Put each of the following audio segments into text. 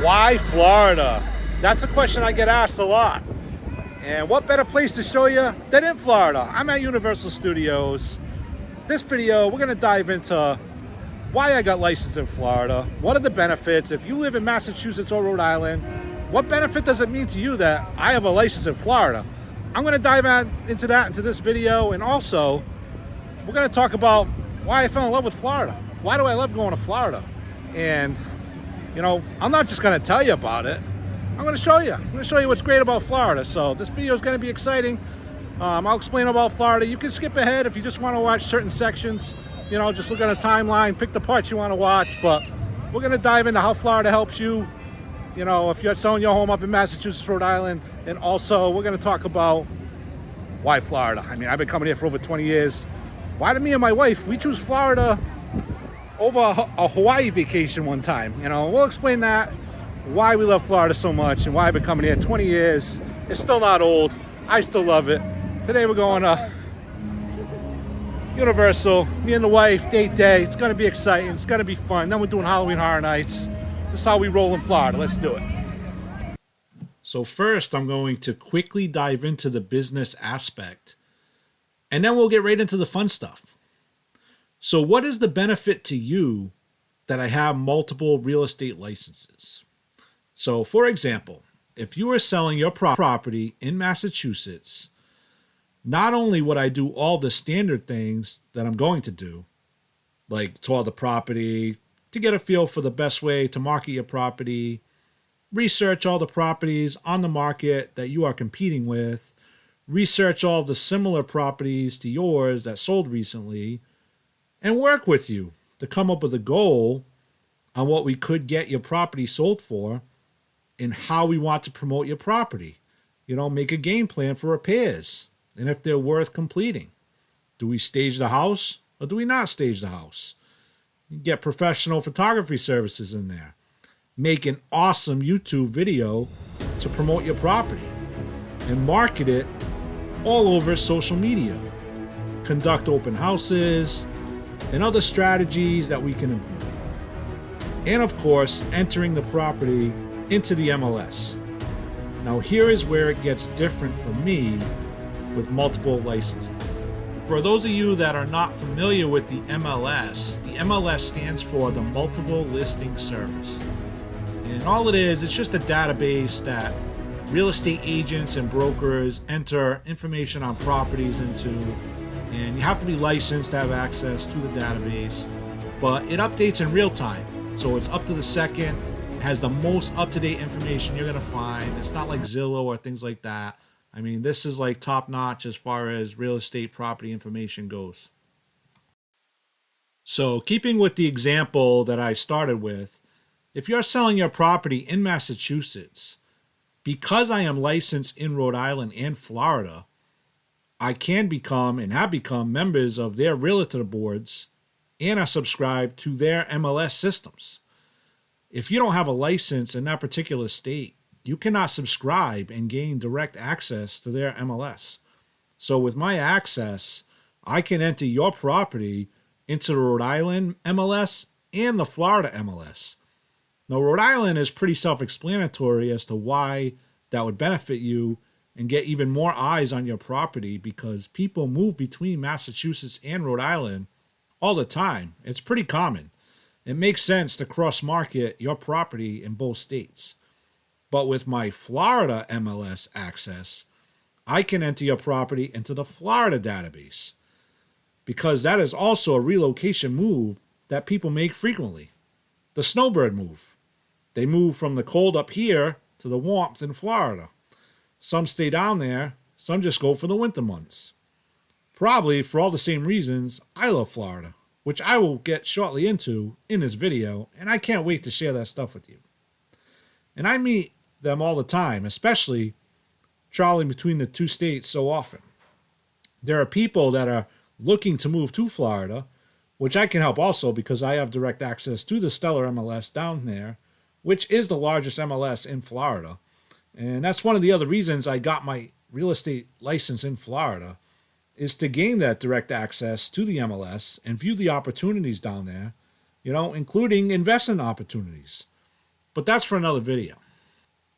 Why Florida? That's a question I get asked a lot. And what better place to show you than in Florida? I'm at Universal Studios. This video, we're gonna dive into why I got licensed in Florida. What are the benefits? If you live in Massachusetts or Rhode Island, what benefit does it mean to you that I have a license in Florida? I'm gonna dive into this video, and also we're gonna talk about why I fell in love with Florida. Why do I love going to Florida? And you know, I'm not just gonna tell you about it. I'm gonna show you. I'm gonna show you what's great about Florida. So this video is gonna be exciting. I'll explain about Florida. You can skip ahead if you just wanna watch certain sections. You know, just look at a timeline, pick the parts you wanna watch, but we're gonna dive into how Florida helps you. You know, if you're selling your home up in Massachusetts, Rhode Island, and also we're gonna talk about why Florida. I mean, I've been coming here for over 20 years. Why did me and my wife, we choose Florida over a Hawaii vacation one time? You know, we'll explain that, why we love Florida so much, and why I've been coming here 20 years. It's still not old. I still love it. Today we're going to Universal, me and the wife, date day. It's gonna be exciting, it's gonna be fun. Then we're doing Halloween Horror Nights. This is how we roll in Florida. Let's do it. So first, I'm going to quickly dive into the business aspect, and then we'll get right into the fun stuff. So what is the benefit to you that I have multiple real estate licenses? So for example, if you are selling your property in Massachusetts, not only would I do all the standard things that I'm going to do, like tour the property, to get a feel for the best way to market your property, research all the properties on the market that you are competing with, research all the similar properties to yours that sold recently, and work with you to come up with a goal on what we could get your property sold for and how we want to promote your property. You know, make a game plan for repairs and if they're worth completing. Do we stage the house or do we not stage the house? Get professional photography services in there. Make an awesome YouTube video to promote your property and market it all over social media. Conduct open houses and other strategies that we can implement. And of course, entering the property into the MLS. Now here is where it gets different for me with multiple licenses. For those of you that are not familiar with the MLS stands for the Multiple Listing Service. And all it is, it's just a database that real estate agents and brokers enter information on properties into, and you have to be licensed to have access to the database, but it updates in real time. So it's up to the second, has the most up-to-date information you're gonna find. It's not like Zillow or things like that. I mean, this is like top-notch as far as real estate property information goes. So keeping with the example that I started with, if you're selling your property in Massachusetts, because I am licensed in Rhode Island and Florida, I can become and have become members of their realtor boards and are subscribed to their MLS systems. If you don't have a license in that particular state, you cannot subscribe and gain direct access to their MLS. So with my access, I can enter your property into the Rhode Island MLS and the Florida MLS. Now, Rhode Island is pretty self-explanatory as to why that would benefit you and get even more eyes on your property, because people move between Massachusetts and Rhode Island all the time. It's pretty common. It makes sense to cross-market your property in both states. But with my Florida MLS access, I can enter your property into the Florida database, because that is also a relocation move that people make frequently. The snowbird move. They move from the cold up here to the warmth in Florida. Some stay down there, some just go for the winter months. Probably for all the same reasons I love Florida, which I will get shortly into in this video, and I can't wait to share that stuff with you. And I meet them all the time, especially traveling between the two states so often. There are people that are looking to move to Florida, which I can help also because I have direct access to the Stellar MLS down there, which is the largest MLS in Florida. And that's one of the other reasons I got my real estate license in Florida, is to gain that direct access to the MLS and view the opportunities down there, you know, including investment opportunities. But that's for another video.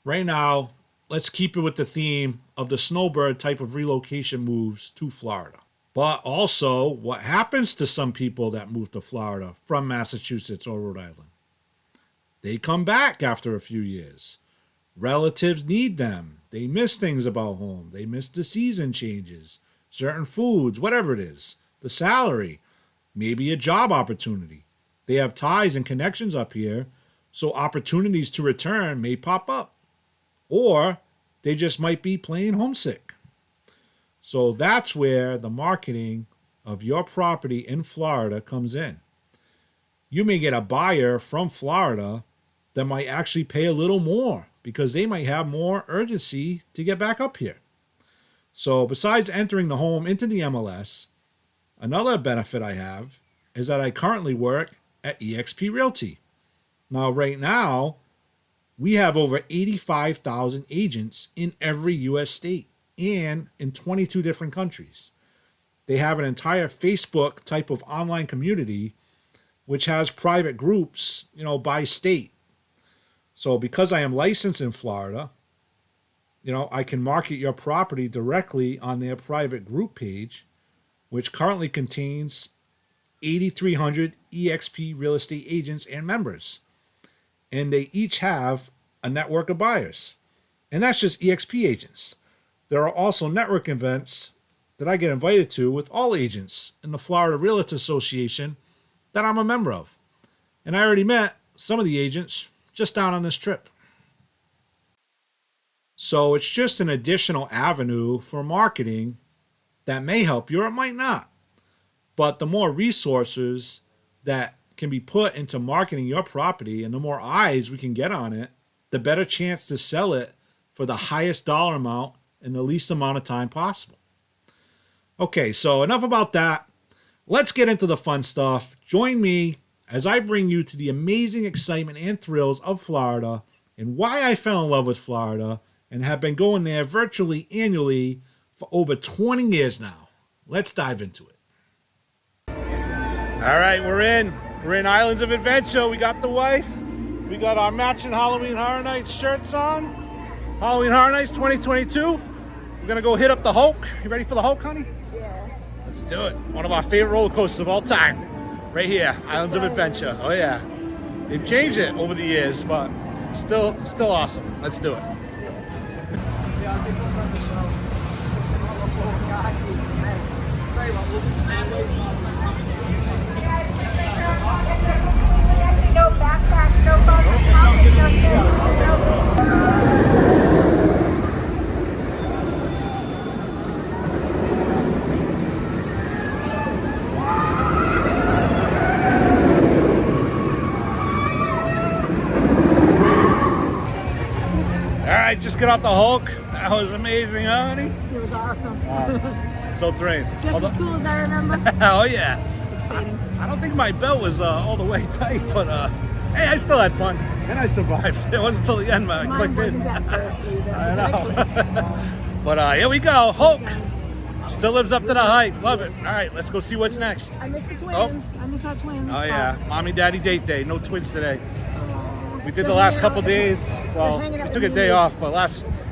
Right now, let's keep it with the theme of the snowbird type of relocation moves to Florida. But also, what happens to some people that move to Florida from Massachusetts or Rhode Island? They come back after a few years. Relatives need them. They miss things about home. They miss the season changes, certain foods, whatever it is, the salary, maybe a job opportunity. They have ties and connections up here, so opportunities to return may pop up. Or they just might be plain homesick. So that's where the marketing of your property in Florida comes in. You may get a buyer from Florida that might actually pay a little more because they might have more urgency to get back up here. So besides entering the home into the MLS, another benefit I have is that I currently work at EXP Realty. Now, right now, we have over 85,000 agents in every U.S. state and in 22 different countries. They have an entire Facebook type of online community which has private groups, by state. So because I am licensed in Florida, I can market your property directly on their private group page, which currently contains 8,300 EXP real estate agents and members. And they each have a network of buyers. And that's just EXP agents. There are also network events that I get invited to with all agents in the Florida Realtor Association that I'm a member of. And I already met some of the agents just down on this trip. So it's just an additional avenue for marketing that may help you or it might not. But the more resources that can be put into marketing your property and the more eyes we can get on it, the better chance to sell it for the highest dollar amount in the least amount of time possible. Okay, so enough about that. Let's get into the fun stuff. Join me as I bring you to the amazing excitement and thrills of Florida and why I fell in love with Florida and have been going there virtually annually for over 20 years now. Let's dive into it. All right, we're in. We're in Islands of Adventure. We got the wife. We got our matching Halloween Horror Nights shirts on. Halloween Horror Nights 2022. We're gonna go hit up the Hulk. You ready for the Hulk, honey? Yeah. Let's do it. One of our favorite roller coasters of all time. Right here, Islands of Adventure. Oh yeah. They've changed it over the years, but still awesome. Let's do it. No backpack, no phone, no kids, All right, just get off the Hulk. That was amazing, huh, honey? It was awesome. So trained. Just as cool as I remember. Oh yeah. Exciting. I don't think my belt was all the way tight, but hey, I still had fun and I survived. It wasn't until the end I Mine clicked in. wasn't at first either. I know. But here we go. Hulk still lives up to the hype. Love it. All right, let's go see what's next. I missed the twins. I miss our twins. Oh yeah, mommy, daddy date day. No twins today. Oh. We did the last couple days. Well, hanging out we took with a day me. off, but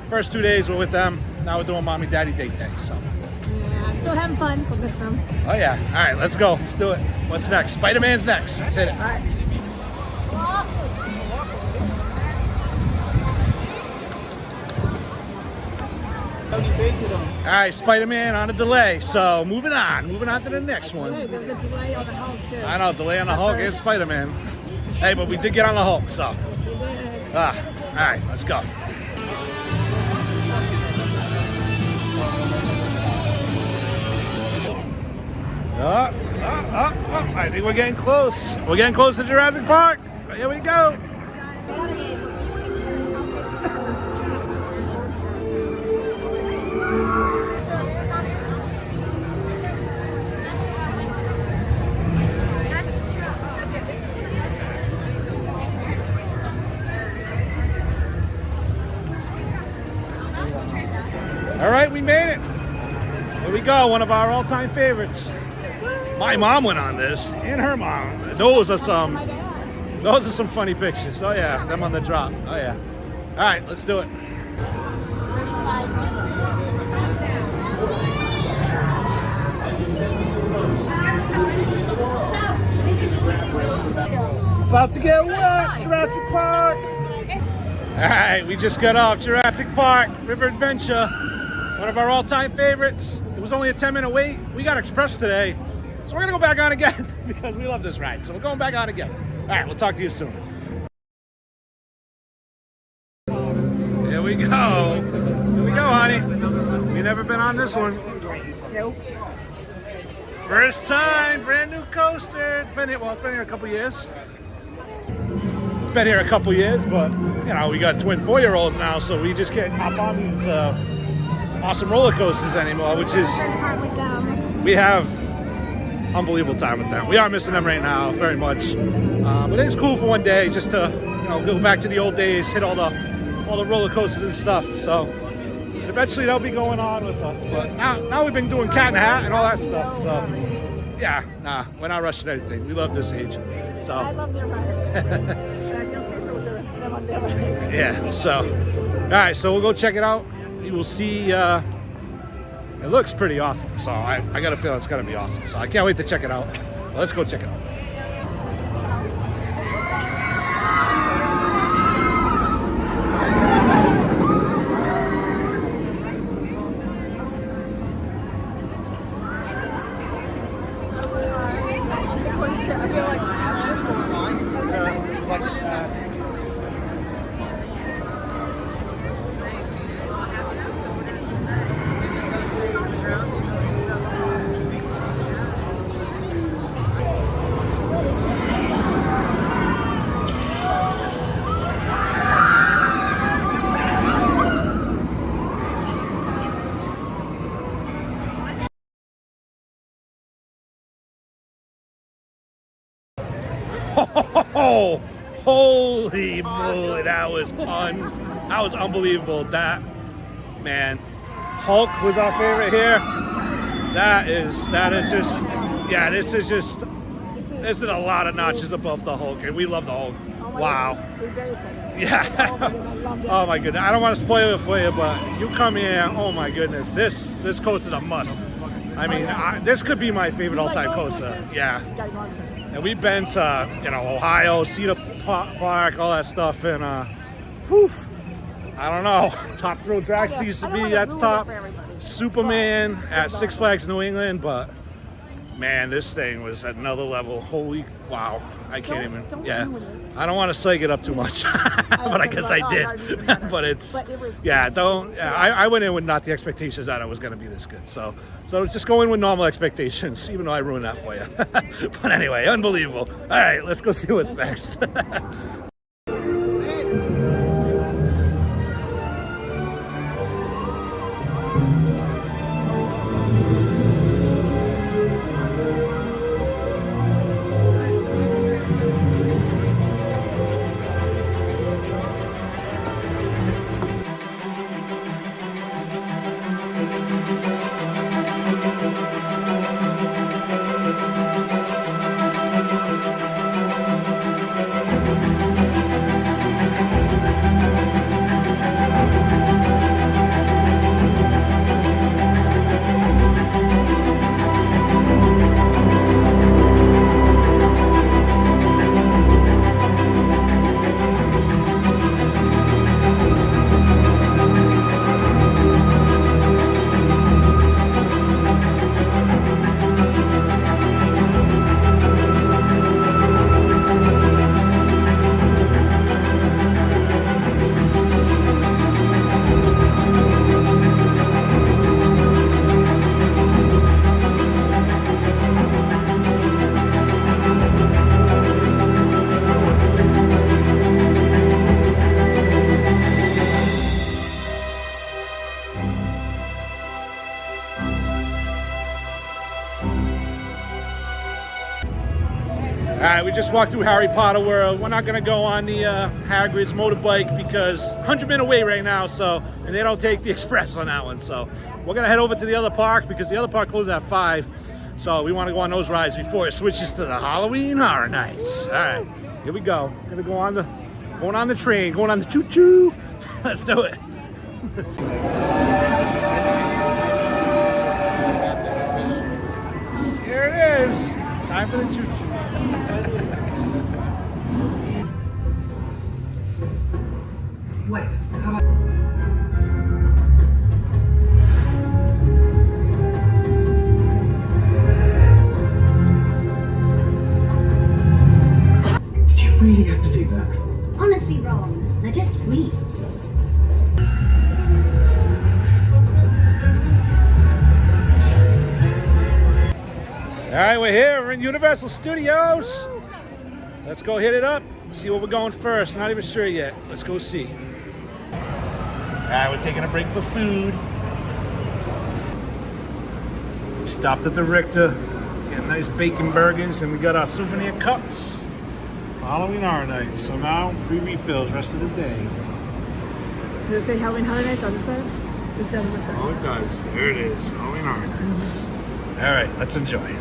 first 2 days we're with them. Now we're doing mommy, daddy date day. So. Yeah, I'm still having fun, but miss them. Oh yeah. All right, let's go. Let's do it. What's next? Spider-Man's next. Let's hit it. All right. All right, Spider-Man on a delay. So moving on to the next one. Hey, there was a delay on the Hulk too. I know, delay on the Hulk and Spider-Man. Hey, but we did get on the Hulk, so. Yes, we did. All right, let's go. I think we're getting close. We're getting close to Jurassic Park. Here we go. All right, we made it. Here we go, one of our all-time favorites. My mom went on this, and her mom. Those are some Those are some funny pictures. Oh yeah, them on the drop. Oh yeah. All right, let's do it. About to get wet, Jurassic Park. All right, we just got off Jurassic Park, River Adventure, one of our all-time favorites. It was only a 10-minute wait. We got express today, so we're gonna go back on again because we love this ride. So we're going back on again. All right, we'll talk to you soon. Here we go. Here we go, honey. We've never been on this one. Nope. First time, brand new coaster. It's been here a couple years. It's been here a couple years, but you know, we got twin 4-year-olds now, so we just can't hop on these awesome roller coasters anymore, which is, Spend time with them. we have unbelievable time with them. We are missing them right now very much, but it's cool for one day just to, you know, go back to the old days, hit all the roller coasters and stuff. So eventually they'll be going on with us, but now we've been doing Cat in the Hat and all that stuff. So yeah, nah, we're not rushing anything. We love this age. I So love their rides. And I feel safer with them on their rides. yeah, so all right, so we'll go check it out. You will see. It looks pretty awesome. So I got a feeling it's gonna be awesome. So I can't wait to check it out. Let's go check it out. Oh, holy moly, that was unbelievable. That, man, Hulk was our favorite here. That is just, yeah, this is a lot of notches above the Hulk, and we love the Hulk. Wow. We're very excited. Yeah. Oh my goodness, I loved it. Oh my goodness. I don't want to spoil it for you, but you come here, oh my goodness, this coaster is a must. I mean, this could be my favorite all-time coaster. Yeah. You guys love this. And we've been to, you know, Ohio, Cedar Park, all that stuff, and whew, I don't know. Top Thrill Drax used to be at the top. Superman at Six Flags New England, but man, this thing was at another level. Holy wow! I can't even. Yeah, I don't want to psych it up too much, but I guess I did. But it's yeah. Don't. Yeah, I went in with not the expectations that it was going to be this good. So just go in with normal expectations, even though I ruined that for you. But anyway, unbelievable. All right, let's go see what's next. All right, we just walked through Harry Potter World. We're not gonna go on the Hagrid's motorbike because 100-minute wait right now, so, and they don't take the express on that one. So we're gonna head over to the other park because the other park closes at 5. So we wanna go on those rides before it switches to the Halloween Horror Nights. All right, Here we go. Gonna go on the, going on the train, going on the choo-choo. Let's do it. Here it is. Time for the choo-choo. What? How about... Did you really have to do that? Honestly, Ron, they're just sweet. All right, we're here. We're in Universal Studios. Let's go hit it up. See where we're going first. Not even sure yet. Let's go see. All right, we're taking a break for food. We stopped at the Richter, getting nice bacon burgers, and we got our souvenir cups. Halloween Horror Nights. So now, free refills rest of the day. Does it say Halloween Horror Nights on the side? It's down the side. Oh, it does. There it is. Halloween Horror Nights. All right, let's enjoy it.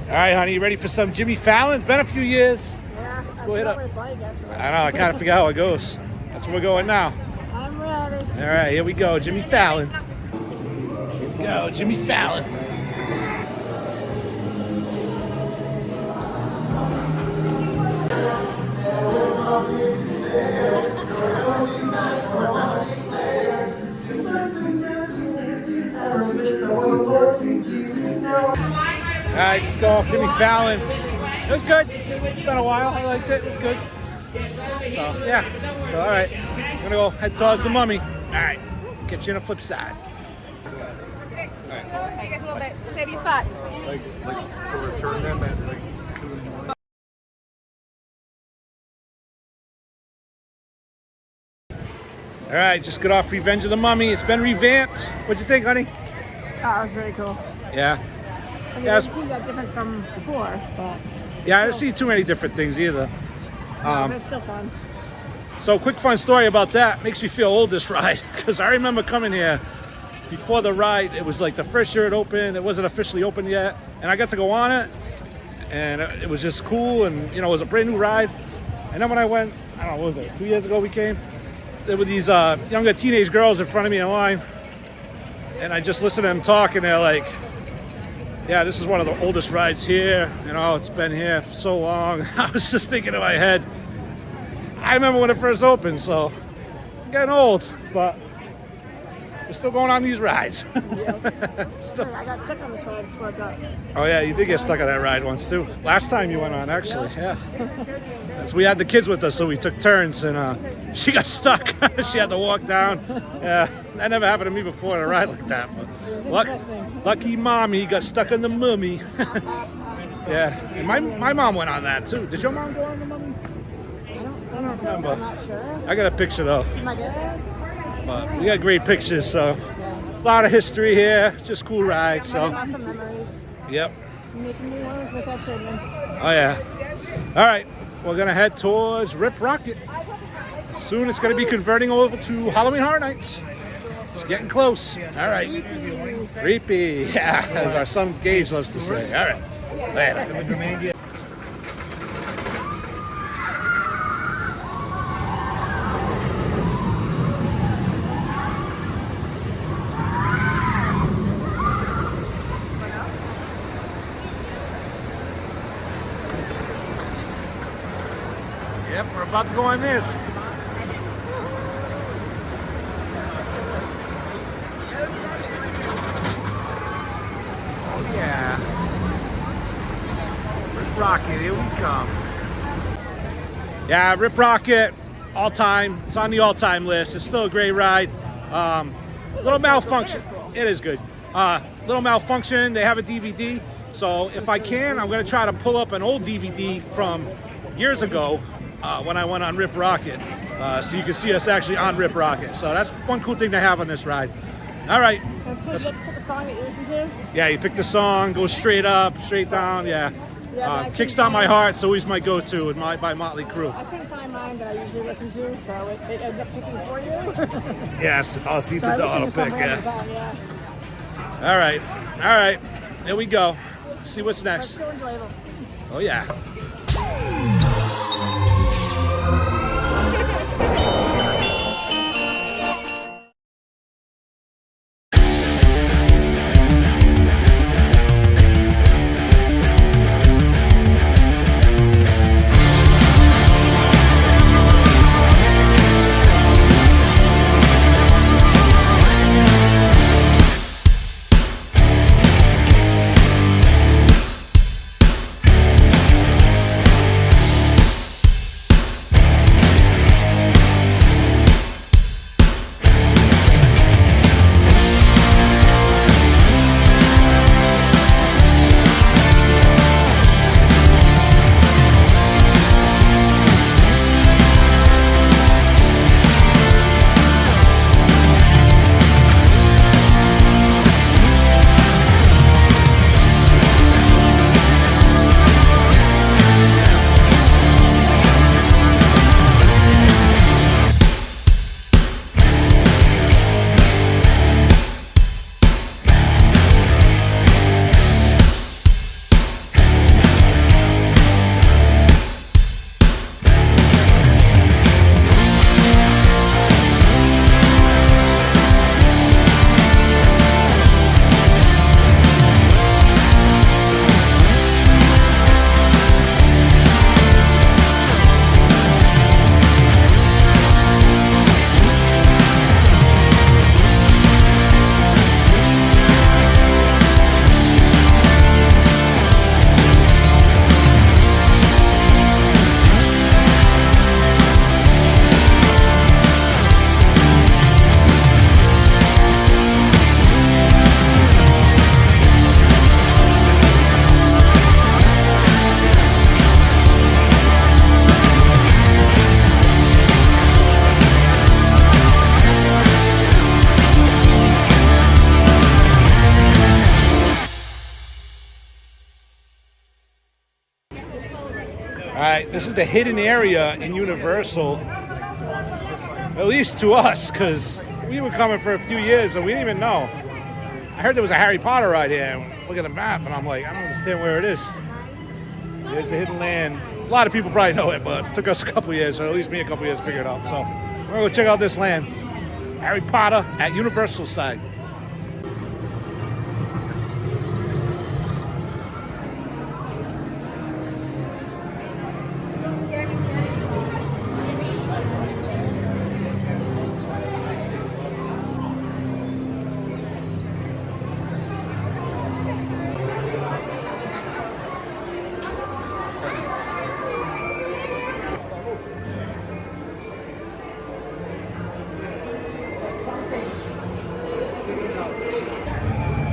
All right, honey, you ready for some Jimmy Fallon? It's been a few years. Yeah, I go hit forgot up. what it's like, actually. I know, I kind of forgot how it goes. That's where we're going now. I'm ready. All right, here we go, Jimmy Fallon. Here we go, Jimmy Fallon. All right, just go off Jimmy Fallon. It was good. It's been a while. I liked it. It was good. So, yeah. So, all right. I'm going to go head towards the Mummy. All right. Get you on the flip side. Hey, you guys a little bit. Save you a spot. Like for return them at like 2 in the morning. All right, just got off Revenge of the Mummy. It's been revamped. What'd you think, honey? Oh, that was very cool. Yeah. I mean, Yeah, it doesn't seem that different from before, but Yeah, I didn't see too many different things either. it's still fun. So, quick fun story about that. Makes me feel old, this ride, because I remember coming here before the ride. It was like the first year it opened. It wasn't officially open yet, and I got to go on it, and it was just cool. And you know, it was a brand new ride. And then when I went, I don't know, what was it? 2 years ago we came. There were these younger teenage girls in front of me in line, and I just listened to them talk, and they're like, "Yeah, this is one of the oldest rides here. You know, it's been here for so long." I was just thinking in my head, I remember when it first opened, so I'm getting old, but we're still going on these rides. Still. I got stuck on this ride before I got. Oh yeah, you did get stuck on that ride once too. Last time you went on, actually, yeah. So we had the kids with us, so we took turns, and she got stuck. She had to walk down. Yeah, that never happened to me before on a ride like that. But lucky mommy got stuck on the Mummy. Yeah, and my mom went on that too. Did your mom go on the Mummy? I don't remember. I'm not sure. I got a picture though. Am I good? But we got great pictures, so a lot of history here. Just cool ride. So Awesome memories. yep. Making new ones with our children. Oh yeah. All right, we're gonna head towards Rip Rocket. Soon it's gonna be converting over to Halloween Horror Nights. It's getting close. All right. Creepy. Yeah, as our son Gage loves to say. All right. Later. Yep, we're about to go on this. Oh yeah. Rip Rocket, here we come. Yeah, Rip Rocket, all time. It's on the all-time list. It's still a great ride. Little malfunction. It is good. Little malfunction. They have a DVD. So if I can, I'm going to try to pull up an old DVD from years ago when I went on Rip Rocket. So you can see us actually on Rip Rocket. So that's one cool thing to have on this ride. All right. That's cool. You get to pick a song that you listen to? Yeah, you pick the song, go straight up, straight down. Yeah. Yeah, Kickstart My Heart. It's always my go-to by Motley Crue. I couldn't find mine that I usually listen to, so it ends up picking for you. Yes, I'll see So I the listen auto to some pick. random Yeah. song, yeah. All right. There we go. See what's That's next. still enjoyable. Oh yeah. All right, this is the hidden area in Universal, at least to us, because we were coming for a few years and we didn't even know. I heard there was a Harry Potter ride here. Look at the map, and I'm like, I don't understand where it is. There's the hidden land. A lot of people probably know it, but it took us a couple years, or at least me a couple years to figure it out. So we're going to check out this land. Harry Potter at Universal side.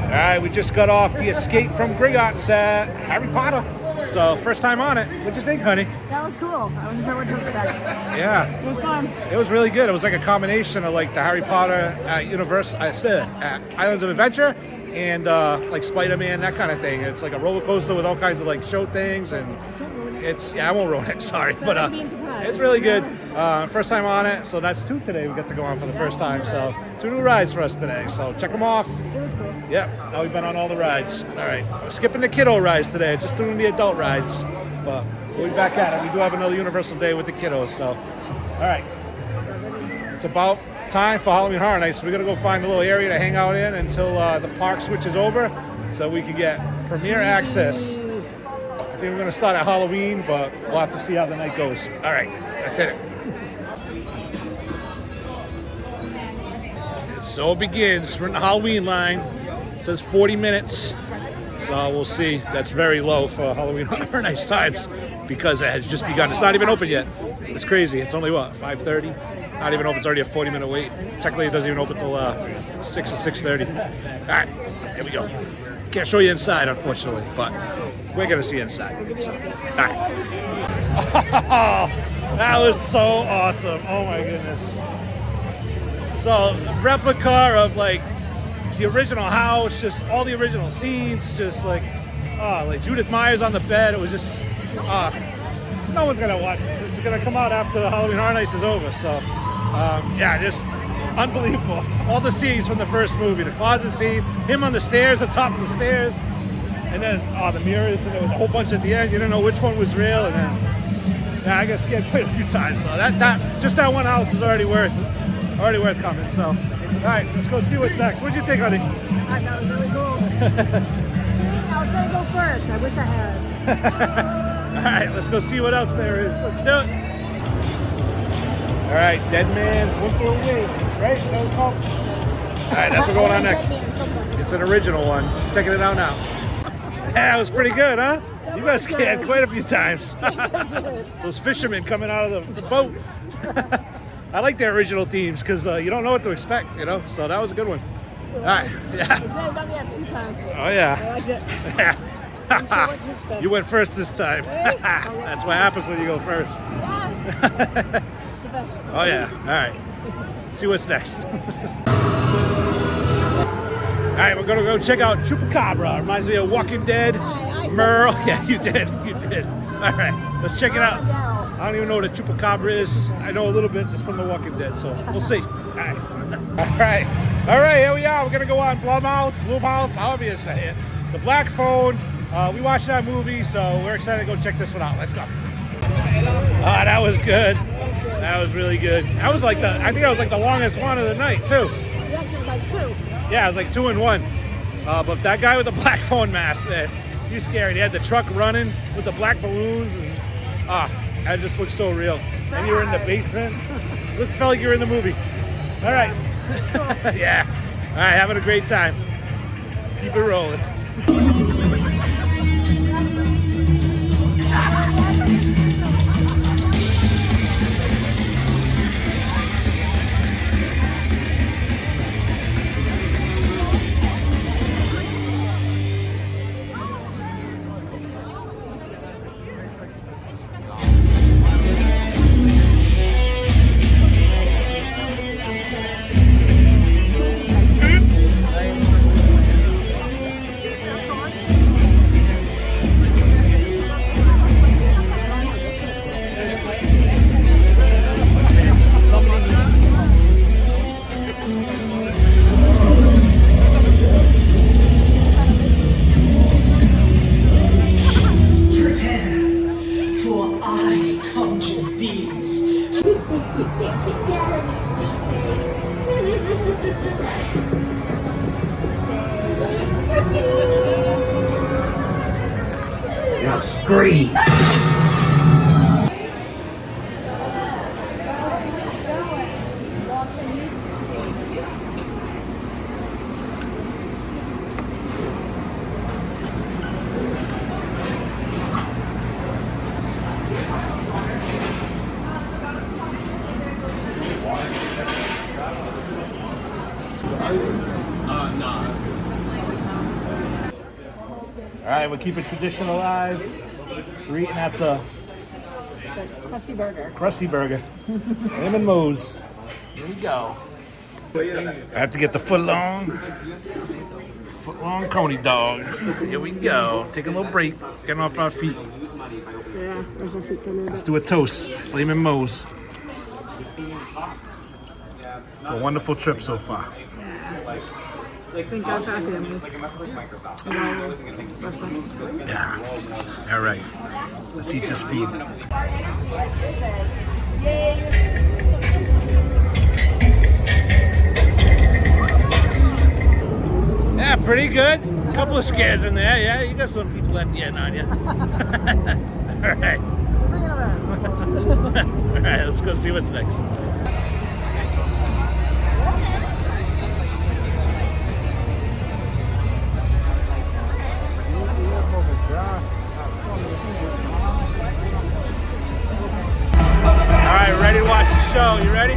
All right, we just got off the Escape from Gringotts at Harry Potter. So first time on it. What'd you think, honey? That was cool. I wasn't sure what to expect. Yeah. It was fun. It was really good. It was like a combination of like the Harry Potter Islands of Adventure and like Spider-Man, that kind of thing. It's like a roller coaster with all kinds of like show things, and it's I won't ruin it. Sorry, but it's really good. First time on it, so that's two today. We get to go on for the first time. So 2 new rides for us today. So check them off. It was cool. Yep. Now we've been on all the rides. All right. Skipping the kiddo rides today. Just doing the adult rides, but we'll be back at it. We do have another Universal day with the kiddos. So, all right. It's about time for Halloween Horror Nights. So we're gonna go find a little area to hang out in until the park switches over, so we can get premier access. I think we're gonna start at Halloween, but we'll have to see how the night goes. All right, that's it. So it begins. We're in the Halloween line. It says 40 minutes. So we'll see. That's very low for Halloween Horror Nights times because it has just begun. It's not even open yet. It's crazy. It's only what, 5:30? Not even open. It's already a 40-minute wait. Technically, it doesn't even open till 6 or 6:30. All right, here we go. Can't show you inside, unfortunately, but we're gonna see inside. So, all right. Oh, that was so awesome! Oh my goodness. So replica of like the original house, just all the original scenes, just like Judith Myers on the bed. It was just no one's gonna watch this. It's gonna come out after the Halloween Horror Nights is over. So yeah, just unbelievable. All the scenes from the first movie, the closet scene, him on the stairs, the top of the stairs, and then the mirrors, and there was a whole bunch at the end. You didn't know which one was real, and then yeah, I got scared quite a few times. So that one house is already worth coming. So all right, let's go see what's next. What'd you think, honey? I thought it was really cool. See, I was gonna go first. I wish I had. All right, let's go see what else there is. Let's do it. All right, Dead Man's Winter Awake, right? Is that what it's called? All right, that's what's going on next. It's an original one. Checking it out now. Yeah, it was pretty good, huh? You got scared quite a few times. Those fishermen coming out of the boat. I like their original themes because you don't know what to expect, you know? So that was a good one. All right, yeah. It's only done me a few times. So Oh, yeah. I liked it. Yeah. I'm sure what to expect. You went first this time. That's what happens when you go first. Yes. The best. Oh yeah. All right. See what's next. All right, we're gonna go check out Chupacabra. Reminds me of Walking Dead. I said Merle. that. Yeah, you did. You did. All right, let's check it out. I don't even know what a Chupacabra is. I know a little bit just from The Walking Dead, so we'll see. All right. All right. All right, here we are. We're gonna go on Blumhouse, however you say it. The Black Phone. We watched that movie, so we're excited to go check this one out. Let's go. That was good. That was really good. I think that was like the longest one of the night too. Yes, it was like 2. Yeah, it was like 2 in 1. But that guy with the black phone mask, man, he's scary. He had the truck running with the black balloons, and that just looked so real. And you were in the basement. It felt like you were in the movie. All right. Yeah. All right, having a great time. Keep it rolling. Now scream. All right, we're keeping tradition alive. We're eating at the Krusty Burger. Krusty Burger. Lemon MOES. Here we go. I have to get the foot-long coney dog. Here we go. Taking a little break. Getting off our feet. Yeah, there's a feet coming. Let's do a toast. Lemon MOES. It's a wonderful trip so far. Thank God for our family. Yeah. All right. Let's eat this food. Yeah, pretty good. A couple of scares in there. Yeah, you got some people at the end on you. All right. Bring it around. All right, let's go see what's next. All right, ready to watch the show. You ready?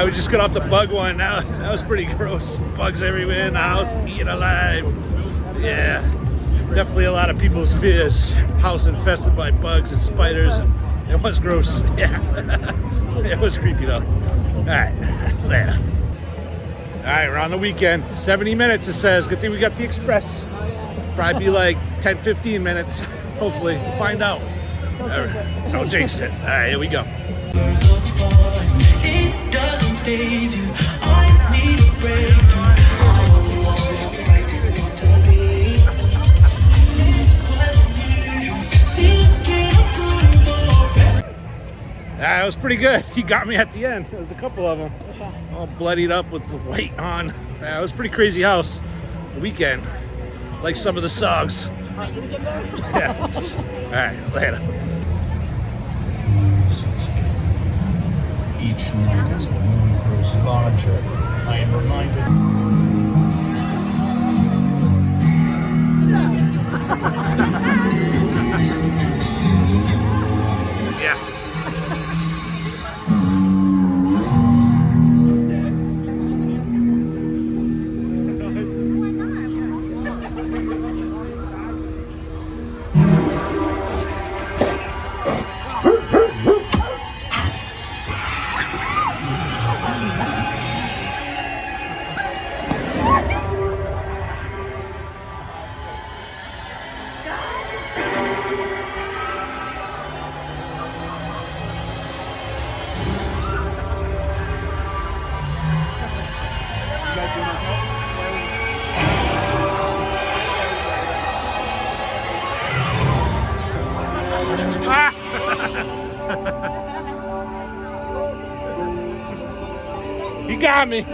We just got off the bug one. That was pretty gross. Bugs everywhere in the house, eaten alive. Yeah, definitely a lot of people's fears. House infested by bugs and spiders. It was gross. Yeah, it was creepy though. All right, later. All right, we're on the weekend. 70 minutes it says. Good thing we got the express. Probably be like 10, 15 minutes. Hopefully, we'll find out. Don't jinx it. Don't jinx it. All right, here we go. It doesn't faze you. I need a breakthrough. I only want what's right to want to be. It was pretty good. He got me at the end. There was a couple of them. All bloodied up with the white on. It was a pretty crazy house. The weekend. Like some of the songs. Aren't you to get there? Yeah. All right, later. Each night as the moon grows larger, I am reminded. Yeah. He got me.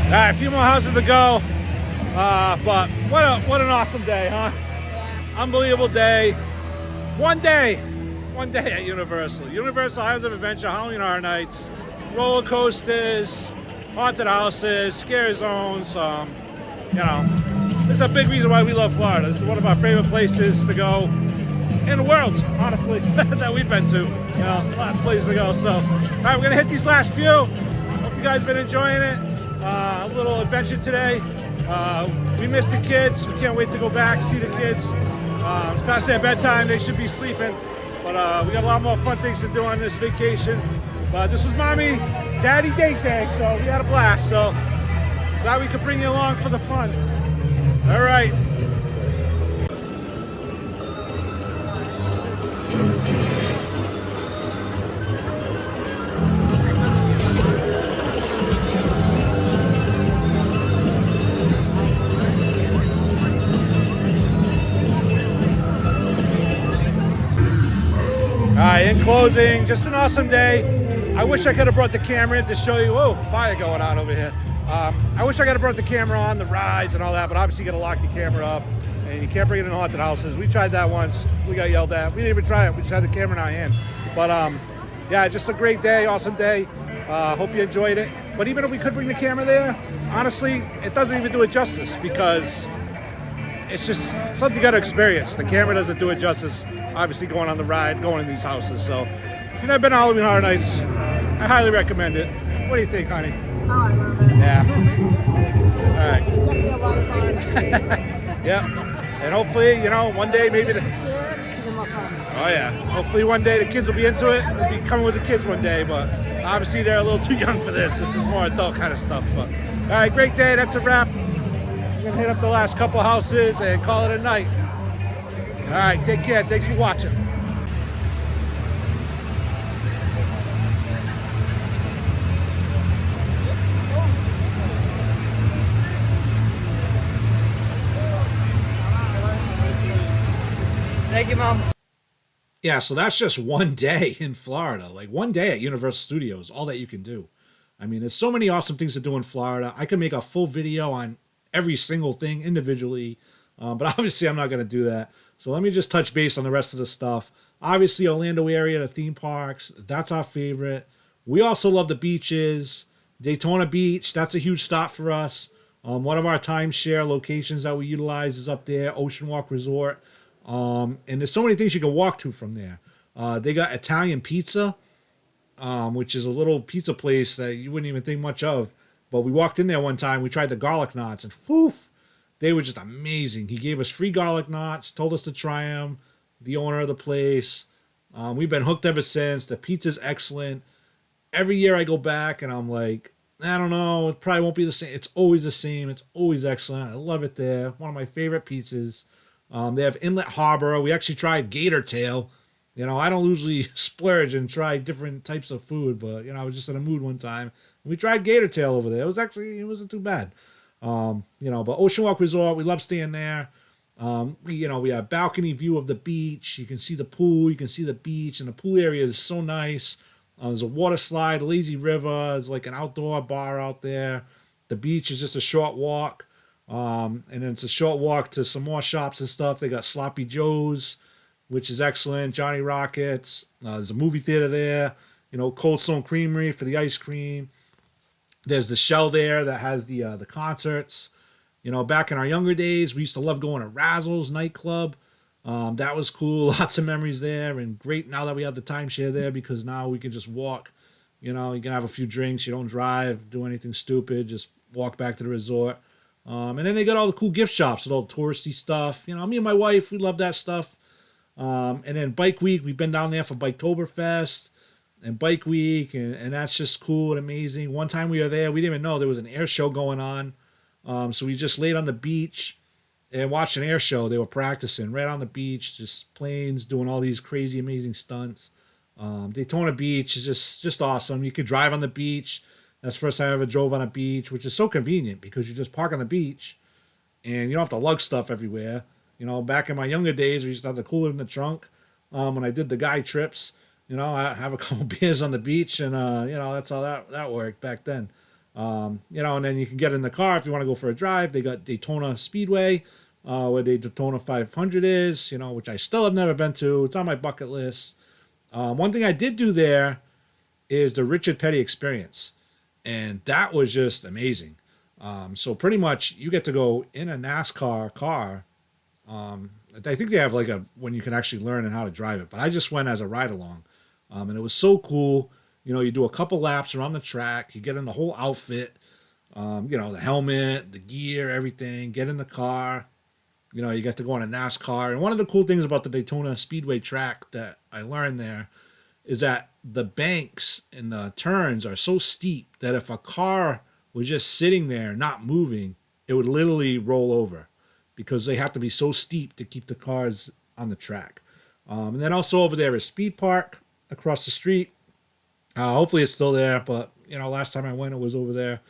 All right, a few more houses to go, but what an awesome day, huh? Unbelievable day. One day at Universal. Universal Islands of Adventure, Halloween Horror Nights, roller coasters, haunted houses, scary zones. You know, this is a big reason why we love Florida. This is one of our favorite places to go in the world, honestly, that we've been to. You know, lots of places to go. So, all right, we're gonna hit these last few. Hope you guys have been enjoying it. A little adventure today. We missed the kids. We can't wait to go back, see the kids. It's past their bedtime. They should be sleeping. But we got a lot more fun things to do on this vacation. But this was Mommy, Daddy date day, so we had a blast. So glad we could bring you along for the fun. All right. All right, in closing, just an awesome day. I wish I could have brought the camera in to show you. Whoa, fire going on over here. I wish I could have brought the camera on, the rides and all that, but obviously you got to lock your camera up, and you can't bring it in haunted houses. We tried that once. We got yelled at. We didn't even try it. We just had the camera in our hand. But yeah, just a great day, awesome day. Hope you enjoyed it. But even if we could bring the camera there, honestly, it doesn't even do it justice, because it's just something you got to experience. The camera doesn't do it justice. Obviously, going on the ride, going in these houses. So, if you've never been to Halloween Horror Nights, I highly recommend it. What do you think, honey? Oh, I love it. Yeah. All right. It's definitely a lot of fun. Yep. And hopefully, you know, one day maybe the. Scares, it's even more fun. Oh yeah. Hopefully one day the kids will be into it. We'll be coming with the kids one day, but obviously they're a little too young for this. This is more adult kind of stuff. But all right, great day. That's a wrap. We're gonna hit up the last couple houses and call it a night. All right, take care. Thanks for watching. Thank you, Mom. Yeah, so that's just one day in Florida. Like one day at Universal Studios, all that you can do. I mean, there's so many awesome things to do in Florida. I could make a full video on every single thing individually, but obviously I'm not going to do that. So let me just touch base on the rest of the stuff. Obviously, Orlando area, the theme parks, that's our favorite. We also love the beaches. Daytona Beach, that's a huge stop for us. One of our timeshare locations that we utilize is up there, Ocean Walk Resort. And there's so many things you can walk to from there. They got Italian pizza, which is a little pizza place that you wouldn't even think much of. But we walked in there one time, we tried the garlic knots, and whoof, they were just amazing. He gave us free garlic knots, told us to try them, the owner of the place. We've been hooked ever since. The pizza's excellent. Every year I go back and I'm like, I don't know, it probably won't be the same. It's always the same. It's always excellent. I love it there. One of my favorite pizzas. They have Inlet Harbor. We actually tried gator tail. You know, I don't usually splurge and try different types of food, but, you know, I was just in a mood one time. And we tried gator tail over there. It wasn't too bad. You know, but Ocean Walk Resort, we love staying there. We have balcony view of the beach. You can see the pool, you can see the beach, and the pool area is so nice. There's a water slide, a lazy river. There's like an outdoor bar out there. The beach is just a short walk. And then it's a short walk to some more shops and stuff. They got Sloppy Joe's, which is excellent. Johnny Rockets. There's a movie theater there. You know, Cold Stone Creamery for the ice cream. There's the Shell there that has the concerts. You know, back in our younger days, we used to love going to Razzles nightclub. That was cool. Lots of memories there, and great now that we have the timeshare there, because now we can just walk. You know, you can have a few drinks. You don't drive, do anything stupid. Just walk back to the resort. And then they got all the cool gift shops with all the touristy stuff. You know, me and my wife, we love that stuff. And then Bike Week, we've been down there for Biketoberfest and Bike Week, and that's just cool and amazing. One time we were there, we didn't even know there was an air show going on. So we just laid on the beach and watched an air show. They were practicing right on the beach, just planes doing all these crazy, amazing stunts. Daytona Beach is just awesome. You could drive on the beach. That's the first time I ever drove on a beach, which is so convenient because you just park on the beach and you don't have to lug stuff everywhere. You know, back in my younger days, we used to have the cooler in the trunk. When I did the guy trips, you know, I have a couple beers on the beach, and you know, that's how that worked back then. You know, and then you can get in the car if you want to go for a drive. They got Daytona Speedway, where the Daytona 500 is, you know, which I still have never been to. It's on my bucket list. One thing I did do there is the Richard Petty Experience, and that was just amazing. So pretty much you get to go in a NASCAR car. I think they have like when you can actually learn how to drive it, but I just went as a ride along. And it was so cool. You know, you do a couple laps around the track, you get in the whole outfit, you know, the helmet, the gear, everything, get in the car. You know, you get to go on a NASCAR. And one of the cool things about the Daytona Speedway track that I learned there is that the banks and the turns are so steep that if a car was just sitting there not moving, it would literally roll over because they have to be so steep to keep the cars on the track. And then also over there is Speed Park across the street. Hopefully it's still there, but last time I went, it was over there.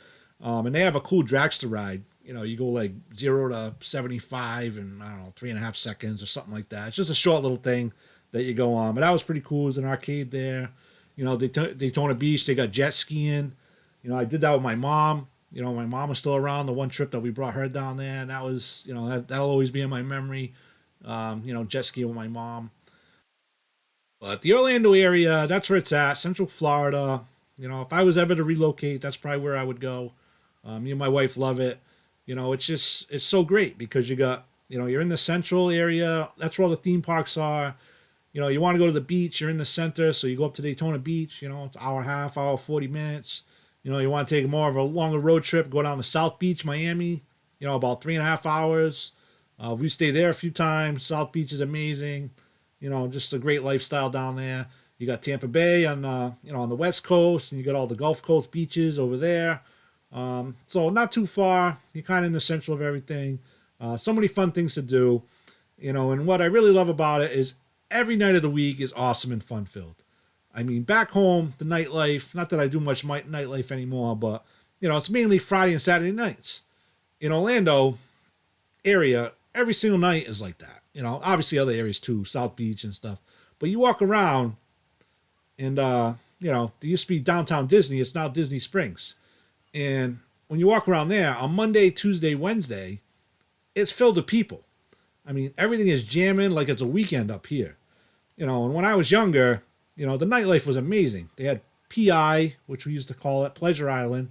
And they have a cool dragster ride. You go like 0 to 75 in, I don't know, 3.5 seconds or something like that. It's just a short little thing that you go on. But that was pretty cool. There's an arcade there. Daytona Beach, they got jet skiing. I did that with my mom. My mom was still around the one trip that we brought her down there. And that was, that'll always be in my memory. Jet skiing with my mom. But the Orlando area, that's where it's at. Central Florida. If I was ever to relocate, that's probably where I would go. Me and my wife love it. It's so great because you got, you're in the central area. That's where all the theme parks are. You want to go to the beach, you're in the center. So you go up to Daytona Beach, it's an hour and a half, hour, 40 minutes. You want to take more of a longer road trip, go down to South Beach, Miami, about 3.5 hours. We stayed there a few times. South Beach is amazing. Just a great lifestyle down there. You got Tampa Bay on the West Coast, and you got all the Gulf Coast beaches over there. So not too far. You're kind of in the central of everything. So many fun things to do. And what I really love about it is every night of the week is awesome and fun filled. I mean, back home, the nightlife, not that I do much nightlife anymore, but, it's mainly Friday and Saturday nights. In Orlando area, every single night is like that. Obviously other areas too, South Beach and stuff. But you walk around and, there used to be downtown Disney. It's now Disney Springs. And when you walk around there on Monday, Tuesday, Wednesday, it's filled with people. I mean, everything is jamming like it's a weekend up here. And when I was younger, the nightlife was amazing. They had PI, which we used to call it, Pleasure Island,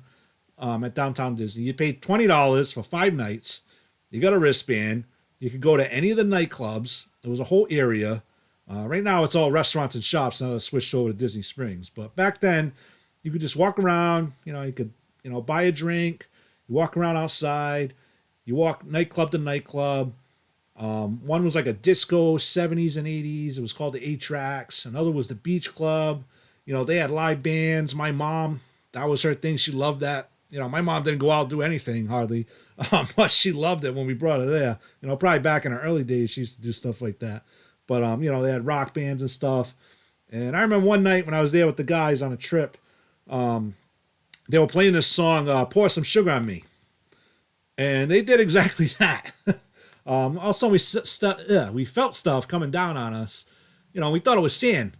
at downtown Disney. You paid $20 for 5 nights. You got a wristband. You could go to any of the nightclubs. There was a whole area. Right now, it's all restaurants and shops. Now it's switched over to Disney Springs. But back then, you could just walk around. You could, buy a drink. You walk around outside. You walk nightclub to nightclub. One was like a disco, 70s and 80s. It was called the 8-Tracks. Another was the Beach Club. They had live bands. My mom, that was her thing. She loved that. My mom didn't go out and do anything hardly, but she loved it when we brought her there. Probably back in her early days, she used to do stuff like that. But, they had rock bands and stuff. And I remember one night when I was there with the guys on a trip, they were playing this song, Pour Some Sugar on Me. And they did exactly that. Also, we felt stuff coming down on us. We thought it was sand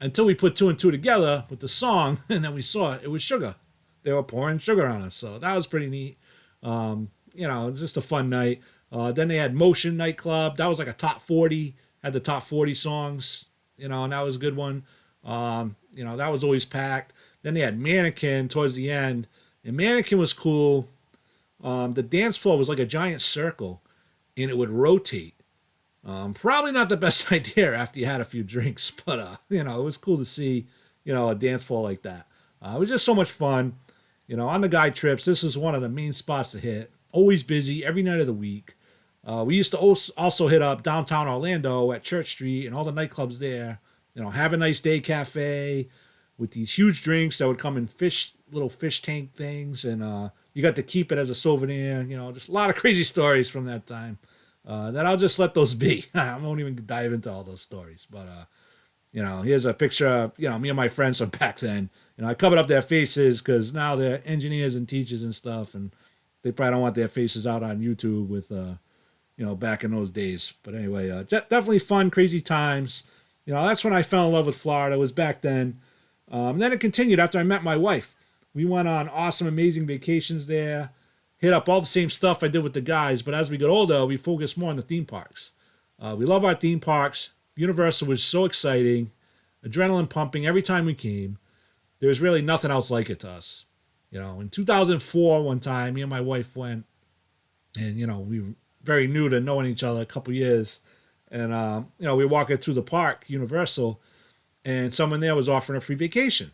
until we put 2 and 2 together with the song, and then we saw it. It was sugar. They were pouring sugar on us, so that was pretty neat. Just a fun night. Then they had Motion Nightclub. That was like a top 40. Had the top 40 songs, and that was a good one. That was always packed. Then they had Mannequin towards the end, and Mannequin was cool. The dance floor was like a giant circle, and it would rotate. Probably not the best idea after you had a few drinks, but it was cool to see, a dance floor like that. It was just so much fun. On the guide trips, this is one of the main spots to hit. Always busy every night of the week. We used to also hit up downtown Orlando at Church Street and all the nightclubs there. Have a Nice Day Cafe with these huge drinks that would come in little fish tank things, and you got to keep it as a souvenir. Just a lot of crazy stories from that time. That I'll just let those be. I won't even dive into all those stories. But here's a picture of me and my friends from back then. I covered up their faces because now they're engineers and teachers and stuff, and they probably don't want their faces out on YouTube with back in those days. But anyway, definitely fun, crazy times. That's when I fell in love with Florida, was back then. And then it continued after I met my wife. We went on awesome, amazing vacations there. Hit up all the same stuff I did with the guys, but as we got older, we focused more on the theme parks. We love our theme parks. Universal was so exciting, adrenaline pumping every time we came. There was really nothing else like it to us. In 2004, one time, me and my wife went, and we were very new to knowing each other, a couple years, and we were walking through the park, Universal, and someone there was offering a free vacation,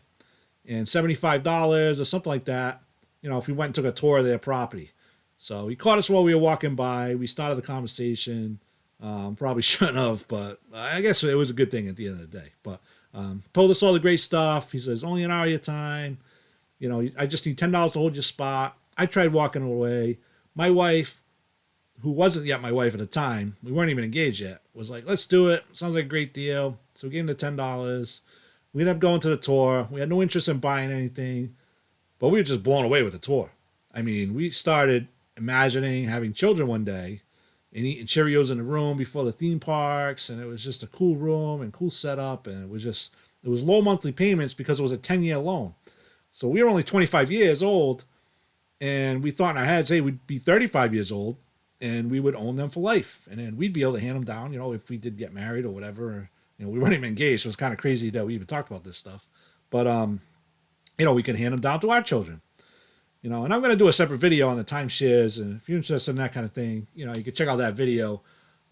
and $75 or something like that. If we went and took a tour of their property. So he caught us while we were walking by. We started the conversation. Probably shouldn't have, but I guess it was a good thing at the end of the day. But told us all the great stuff. He says, only an hour of your time. I just need $10 to hold your spot. I tried walking away. My wife, who wasn't yet my wife at the time, we weren't even engaged yet, was like, let's do it. Sounds like a great deal. So we gave him the $10. We ended up going to the tour. We had no interest in buying anything. But we were just blown away with the tour. I mean, we started imagining having children one day and eating Cheerios in the room before the theme parks, and it was just a cool room and cool setup, and it was low monthly payments because it was a 10-year loan. So we were only 25 years old, and we thought in our heads, hey, we'd be 35 years old, and we would own them for life, and then we'd be able to hand them down, if we did get married or whatever. Or, we weren't even engaged, so it was kind of crazy that we even talked about this stuff. But we could hand them down to our children. And I'm going to do a separate video on the timeshares, and if you're interested in that kind of thing, you can check out that video.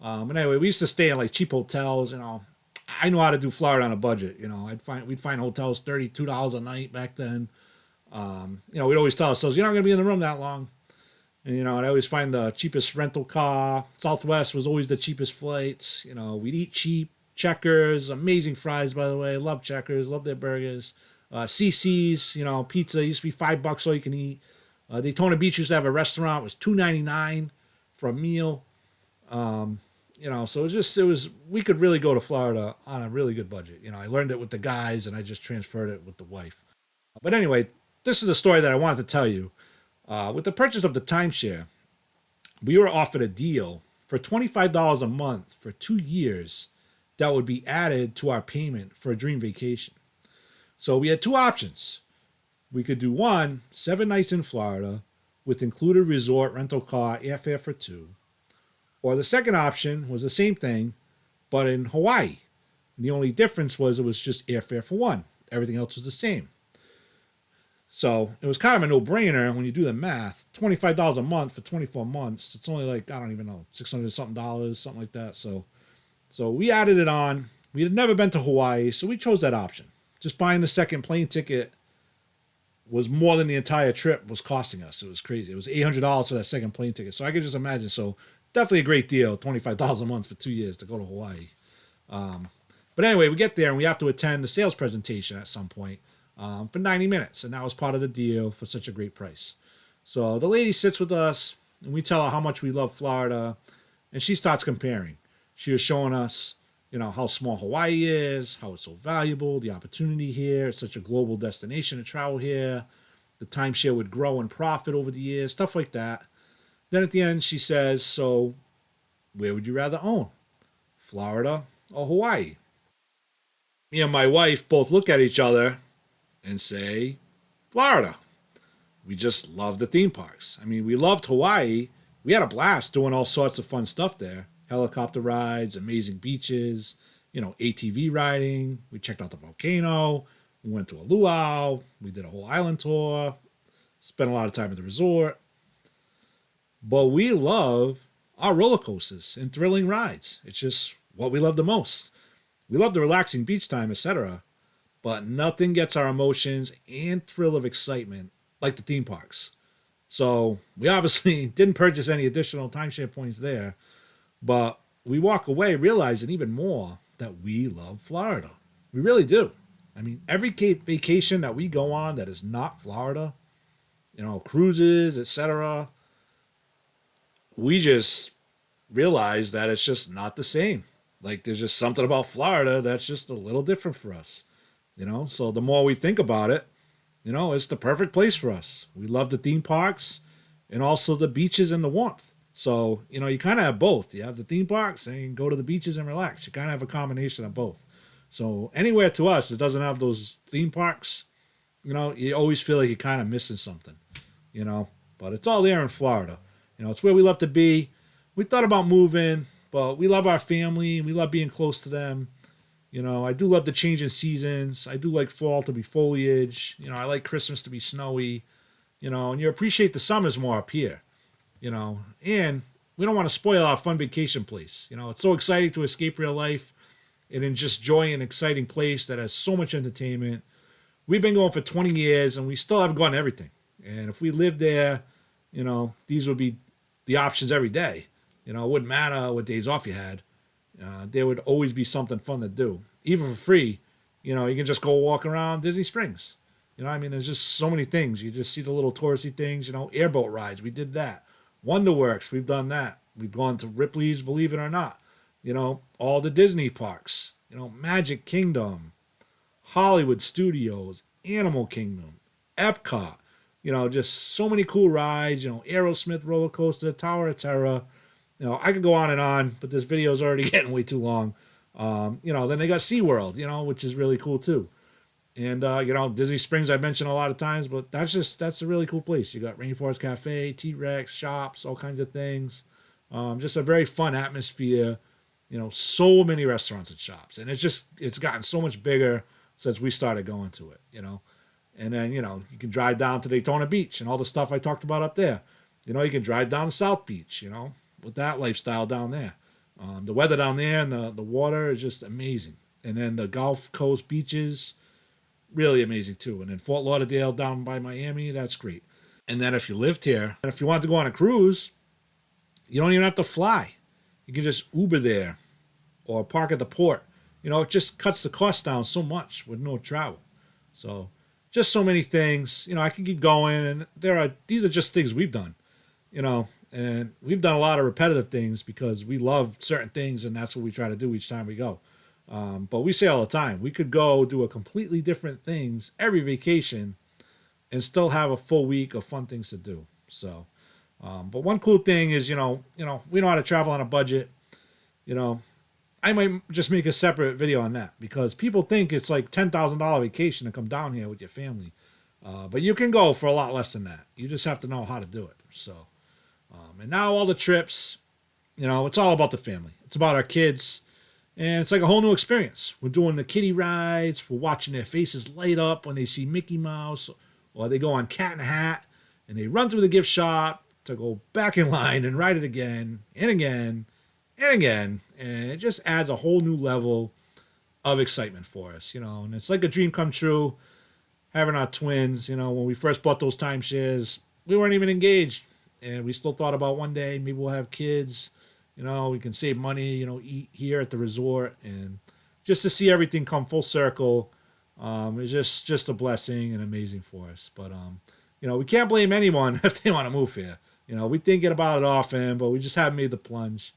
But anyway, we used to stay in like cheap hotels. I know how to do Florida on a budget. We'd find hotels $32 a night back then. We'd always tell ourselves, you're not going to be in the room that long. And I'd always find the cheapest rental car. Southwest was always the cheapest flights. We'd eat cheap. Checkers, amazing fries, by the way. Love Checkers, love their burgers. CC's, pizza used to be $5 all you can eat. Daytona Beach used to have a restaurant. It was $2.99 for a meal. So we could really go to Florida on a really good budget. I learned it with the guys, and I just transferred it with the wife. But anyway, this is the story that I wanted to tell you. With the purchase of the timeshare, we were offered a deal for $25 a month for 2 years that would be added to our payment for a dream vacation. So we had two options. We could do 7 nights in Florida with included resort, rental car, airfare for 2. Or the second option was the same thing, but in Hawaii. And the only difference was it was just airfare for 1. Everything else was the same. So it was kind of a no-brainer when you do the math. $25 a month for 24 months. It's only like, I don't even know, $600-something, something like that. So we added it on. We had never been to Hawaii, so we chose that option. Just buying the second plane ticket was more than the entire trip was costing us. It was crazy. It was $800 for that second plane ticket. So I could just imagine. So definitely a great deal, $25 a month for 2 years to go to Hawaii. But anyway, we get there and we have to attend the sales presentation at some point for 90 minutes. And that was part of the deal for such a great price. So the lady sits with us and we tell her how much we love Florida. And she starts comparing. She was showing us how small Hawaii is, how it's so valuable, the opportunity here. It's such a global destination to travel here. The timeshare would grow and profit over the years, stuff like that. Then at the end, she says, so where would you rather own? Florida or Hawaii? Me and my wife both look at each other and say, Florida. We just love the theme parks. I mean, we loved Hawaii. We had a blast doing all sorts of fun stuff there. Helicopter rides, amazing beaches, ATV riding. We checked out the volcano. We went to a luau. We did a whole island tour. Spent a lot of time at the resort. But we love our roller coasters and thrilling rides. It's just what we love the most. We love the relaxing beach time, etc. But nothing gets our emotions and thrill of excitement like the theme parks. So we obviously didn't purchase any additional timeshare points there. But we walk away realizing even more that we love Florida. We really do. I mean, every vacation that we go on that is not Florida, cruises, etc., we just realize that it's just not the same. Like there's just something about Florida that's just a little different for us. So the more we think about it, it's the perfect place for us. We love the theme parks and also the beaches and the warmth. So, you kind of have both. You have the theme parks and you can go to the beaches and relax. You kind of have a combination of both. So anywhere to us that doesn't have those theme parks, you always feel like you're kind of missing something, But it's all there in Florida. It's where we love to be. We thought about moving, but we love our family. We love being close to them. I do love the change in seasons. I do like fall to be foliage. I like Christmas to be snowy. And you appreciate the summers more up here. And we don't want to spoil our fun vacation place. It's so exciting to escape real life and just enjoy an exciting place that has so much entertainment. We've been going for 20 years and we still haven't gone to everything. And if we lived there, these would be the options every day. It wouldn't matter what days off you had. There would always be something fun to do. Even for free, you can just go walk around Disney Springs. There's just so many things. You just see the little touristy things, airboat rides. We did that. Wonderworks, we've done that. We've gone to Ripley's, believe it or not. All the Disney parks. Magic Kingdom, Hollywood Studios, Animal Kingdom, Epcot. You know, just so many cool rides. You know, Aerosmith roller coaster, Tower of Terror. You know, I could go on and on, but this video is already getting way too long. You know, then they got SeaWorld, you know, which is really cool too. And, you know, Disney Springs I've mentioned a lot of times, but that's a really cool place. You got Rainforest Cafe, T-Rex, shops, all kinds of things. Just a very fun atmosphere. You know, so many restaurants and shops. And it's gotten so much bigger since we started going to it, you know. And then, you know, you can drive down to Daytona Beach and all the stuff I talked about up there. You know, you can drive down to South Beach, you know, with that lifestyle down there. The weather down there and the water is just amazing. And then the Gulf Coast beaches, really amazing too. And then Fort Lauderdale down by Miami, that's great. And then if you lived here, and if you want to go on a cruise, you don't even have to fly. You can just Uber there or park at the port. You know, it just cuts the cost down so much with no travel. So just so many things. You know, I can keep going, and these are just things we've done. You know, and we've done a lot of repetitive things because we love certain things, and that's what we try to do each time we go. But we say all the time, we could go do a completely different things every vacation and still have a full week of fun things to do. So, but one cool thing is, you know, we know how to travel on a budget. You know, I might just make a separate video on that because people think it's like $10,000 vacation to come down here with your family. But you can go for a lot less than that. You just have to know how to do it. So, and now all the trips, you know, it's all about the family. It's about our kids. And it's like a whole new experience. We're doing the kiddie rides. We're watching their faces light up when they see Mickey Mouse. Or they go on Cat in a Hat. And they run through the gift shop to go back in line and ride it again and again and again. And it just adds a whole new level of excitement for us, you know. And it's like a dream come true having our twins. You know, when we first bought those timeshares, we weren't even engaged. And we still thought about one day maybe we'll have kids. You know, we can save money, you know, eat here at the resort. And just to see everything come full circle is just a blessing and amazing for us. But, you know, we can't blame anyone if they want to move here. You know, we thinking about it often, but we just haven't made the plunge,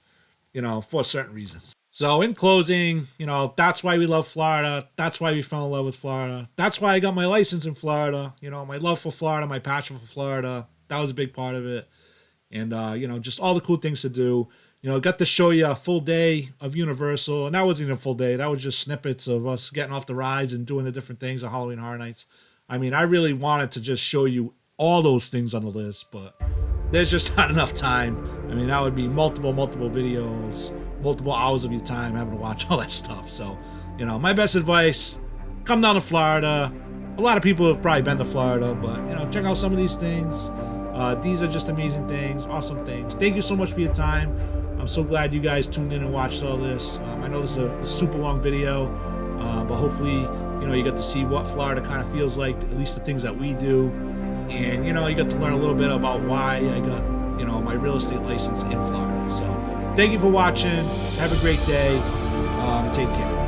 you know, for certain reasons. So in closing, you know, that's why we love Florida. That's why we fell in love with Florida. That's why I got my license in Florida. You know, my love for Florida, my passion for Florida, that was a big part of it. And, you know, just all the cool things to do. You know, got to show you a full day of Universal. And that wasn't even a full day. That was just snippets of us getting off the rides and doing the different things on Halloween Horror Nights. I mean, I really wanted to just show you all those things on the list, but there's just not enough time. I mean, that would be multiple videos, multiple hours of your time having to watch all that stuff. So, you know, my best advice, come down to Florida. A lot of people have probably been to Florida, but, you know, check out some of these things. These are just amazing things, awesome things. Thank you so much for your time. I'm so glad you guys tuned in and watched all this. I know this is a super long video, but hopefully, you know, you got to see what Florida kind of feels like, at least the things that we do. And, you know, you got to learn a little bit about why I got, you know, my real estate license in Florida. So thank you for watching. Have a great day. Take care.